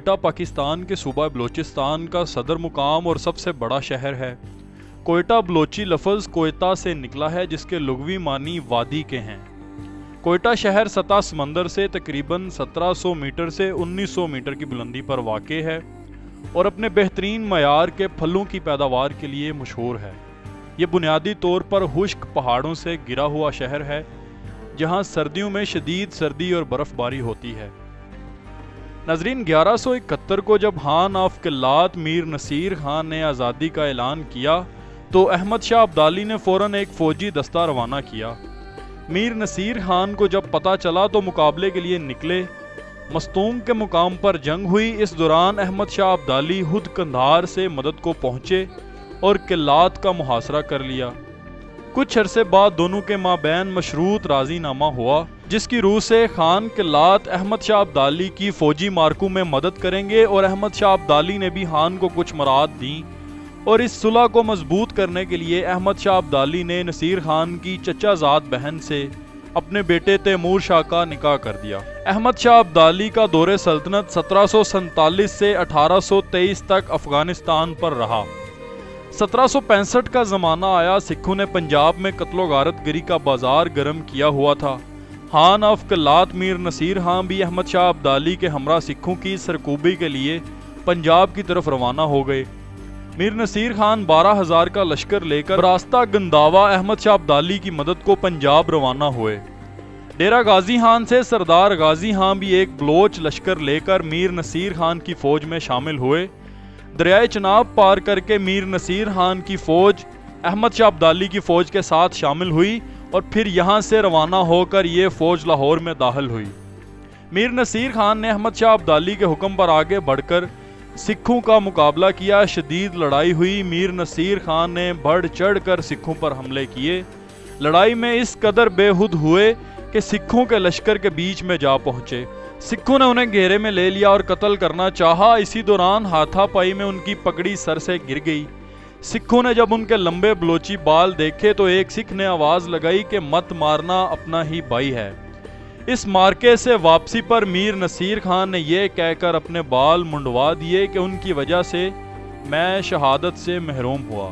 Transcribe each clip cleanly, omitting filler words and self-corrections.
کوئٹہ پاکستان کے صوبہ بلوچستان کا صدر مقام اور سب سے بڑا شہر ہے۔ کوئٹہ بلوچی لفظ کوئتہ سے نکلا ہے جس کے لغوی معنی وادی کے ہیں۔ کوئٹہ شہر سطح سمندر سے تقریباً 1700 میٹر سے 1900 میٹر کی بلندی پر واقع ہے اور اپنے بہترین معیار کے پھلوں کی پیداوار کے لیے مشہور ہے۔ یہ بنیادی طور پر خشک پہاڑوں سے گھرا ہوا شہر ہے جہاں سردیوں میں شدید سردی اور برف باری ہوتی ہے۔ ناظرین، 1171 کو جب خان آف قلات میر نصیر خان نے آزادی کا اعلان کیا تو احمد شاہ ابدالی نے فوراً ایک فوجی دستہ روانہ کیا۔ میر نصیر خان کو جب پتہ چلا تو مقابلے کے لیے نکلے۔ مستونگ کے مقام پر جنگ ہوئی۔ اس دوران احمد شاہ ابدالی خود قندھار سے مدد کو پہنچے اور قلات کا محاصرہ کر لیا۔ کچھ عرصے بعد دونوں کے مابین مشروط راضی نامہ ہوا جس کی روح سے خان قلات احمد شاہ ابدالی کی فوجی مارکوں میں مدد کریں گے اور احمد شاہ ابدالی نے بھی خان کو کچھ مراد دیں، اور اس صلح کو مضبوط کرنے کے لیے احمد شاہ ابدالی نے نصیر خان کی چچا زاد بہن سے اپنے بیٹے تیمور شاہ کا نکاح کر دیا۔ احمد شاہ ابدالی کا دور سلطنت 1747 سے 1823 تک افغانستان پر رہا۔ 1765 کا زمانہ آیا، سکھوں نے پنجاب میں قتل و غارت گری کا بازار گرم کیا ہوا تھا۔ خان آف قلات میر نصیر خان بھی احمد شاہ ابدالی کے ہمراہ سکھوں کی سرکوبی کے لیے پنجاب کی طرف روانہ ہو گئے۔ میر نصیر خان 12,000 کا لشکر لے کر راستہ گنداوا احمد شاہ ابدالی کی مدد کو پنجاب روانہ ہوئے۔ ڈیرہ غازی خان سے سردار غازی خان بھی ایک بلوچ لشکر لے کر میر نصیر خان کی فوج میں شامل ہوئے۔ دریائے چناب پار کر کے میر نصیر خان کی فوج احمد شاہ ابدالی کی فوج کے ساتھ شامل ہوئی اور پھر یہاں سے روانہ ہو کر یہ فوج لاہور میں داخل ہوئی۔ میر نصیر خان نے احمد شاہ ابدالی کے حکم پر آگے بڑھ کر سکھوں کا مقابلہ کیا۔ شدید لڑائی ہوئی۔ میر نصیر خان نے بڑھ چڑھ کر سکھوں پر حملے کیے۔ لڑائی میں اس قدر بے خود ہوئے کہ سکھوں کے لشکر کے بیچ میں جا پہنچے۔ سکھوں نے انہیں گھیرے میں لے لیا اور قتل کرنا چاہا۔ اسی دوران ہاتھا پائی میں ان کی پگڑی سر سے گر گئی۔ سکھوں نے جب ان کے لمبے بلوچی بال دیکھے تو ایک سکھ نے آواز لگائی کہ مت مارنا، اپنا ہی بھائی ہے۔ اس مارکے سے واپسی پر میر نصیر خان نے یہ کہہ کر اپنے بال منڈوا دیے کہ ان کی وجہ سے میں شہادت سے محروم ہوا۔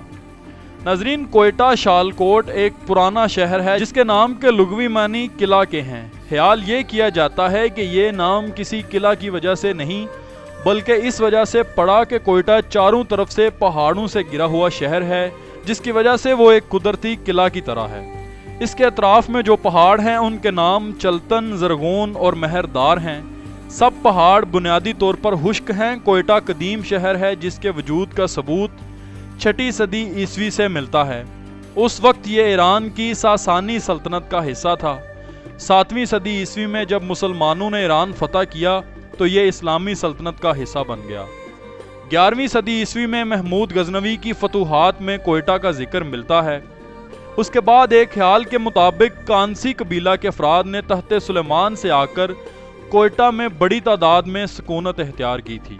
ناظرین، کوئٹہ شالکوٹ ایک پرانا شہر ہے جس کے نام کے لغوی معنی قلعہ کے ہیں۔ خیال یہ کیا جاتا ہے کہ یہ نام کسی قلعہ کی وجہ سے نہیں بلکہ اس وجہ سے پڑا کہ کوئٹہ چاروں طرف سے پہاڑوں سے گھرا ہوا شہر ہے جس کی وجہ سے وہ ایک قدرتی قلعہ کی طرح ہے۔ اس کے اطراف میں جو پہاڑ ہیں ان کے نام چلتن، زرغون اور مہردار ہیں۔ سب پہاڑ بنیادی طور پر خشک ہیں۔ کوئٹہ قدیم شہر ہے جس کے وجود کا ثبوت 6 صدی عیسوی سے ملتا ہے۔ اس وقت یہ ایران کی ساسانی سلطنت کا حصہ تھا۔ 7ویں صدی عیسوی میں جب مسلمانوں نے ایران فتح کیا تو یہ اسلامی سلطنت کا حصہ بن گیا۔ 11ویں صدی عیسوی میں محمود غزنوی کی فتوحات میں کوئٹہ کا ذکر ملتا ہے۔ اس کے بعد ایک خیال کے مطابق کانسی قبیلہ کے افراد نے تحت سلیمان سے آ کر کوئٹہ میں بڑی تعداد میں سکونت اختیار کی تھی۔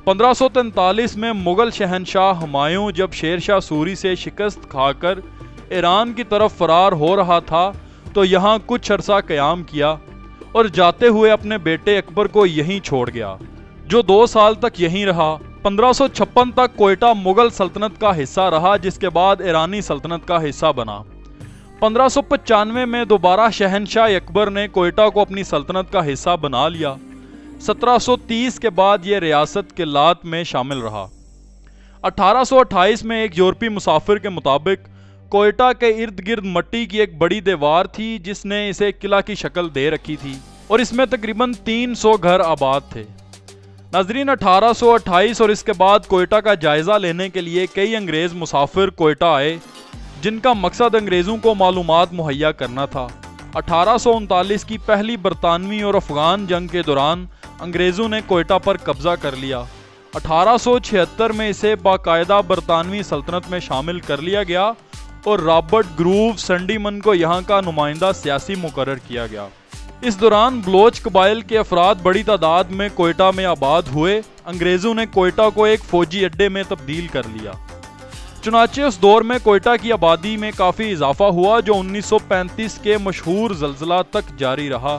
1543 میں مغل شہنشاہ ہمایوں جب شیر شاہ سوری سے شکست کھا کر ایران کی طرف فرار ہو رہا تھا تو یہاں کچھ عرصہ قیام کیا اور جاتے ہوئے اپنے بیٹے اکبر کو یہیں چھوڑ گیا جو 2 سال تک یہیں رہا۔ 1556 تک کوئٹہ مغل سلطنت کا حصہ رہا جس کے بعد ایرانی سلطنت کا حصہ بنا۔ 1595 میں دوبارہ شہنشاہ اکبر نے کوئٹہ کو اپنی سلطنت کا حصہ بنا لیا۔ 1730 کے بعد یہ ریاست قلات میں شامل رہا۔ 1828 میں ایک یورپی مسافر کے مطابق کوئٹہ کے ارد گرد مٹی کی ایک بڑی دیوار تھی جس نے اسے قلعہ کی شکل دے رکھی تھی اور اس میں تقریباً 300 گھر آباد تھے۔ ناظرین، 1828 اور اس کے بعد کوئٹہ کا جائزہ لینے کے لیے کئی انگریز مسافر کوئٹہ آئے جن کا مقصد انگریزوں کو معلومات مہیا کرنا تھا۔ 1839 کی پہلی برطانوی اور افغان جنگ کے دوران انگریزوں نے کوئٹہ پر قبضہ کر لیا۔ 1876 میں اسے باقاعدہ برطانوی سلطنت میں شامل کر لیا گیا اور رابرٹ گروو سنڈی من کو یہاں کا نمائندہ سیاسی مقرر کیا گیا۔ اس دوران بلوچ قبائل کے افراد بڑی تعداد میں کوئٹہ میں آباد ہوئے۔ انگریزوں نے کوئٹہ کو ایک فوجی اڈے میں تبدیل کر لیا۔ چنانچہ اس دور میں کوئٹہ کی آبادی میں کافی اضافہ ہوا جو 1935 کے مشہور زلزلہ تک جاری رہا۔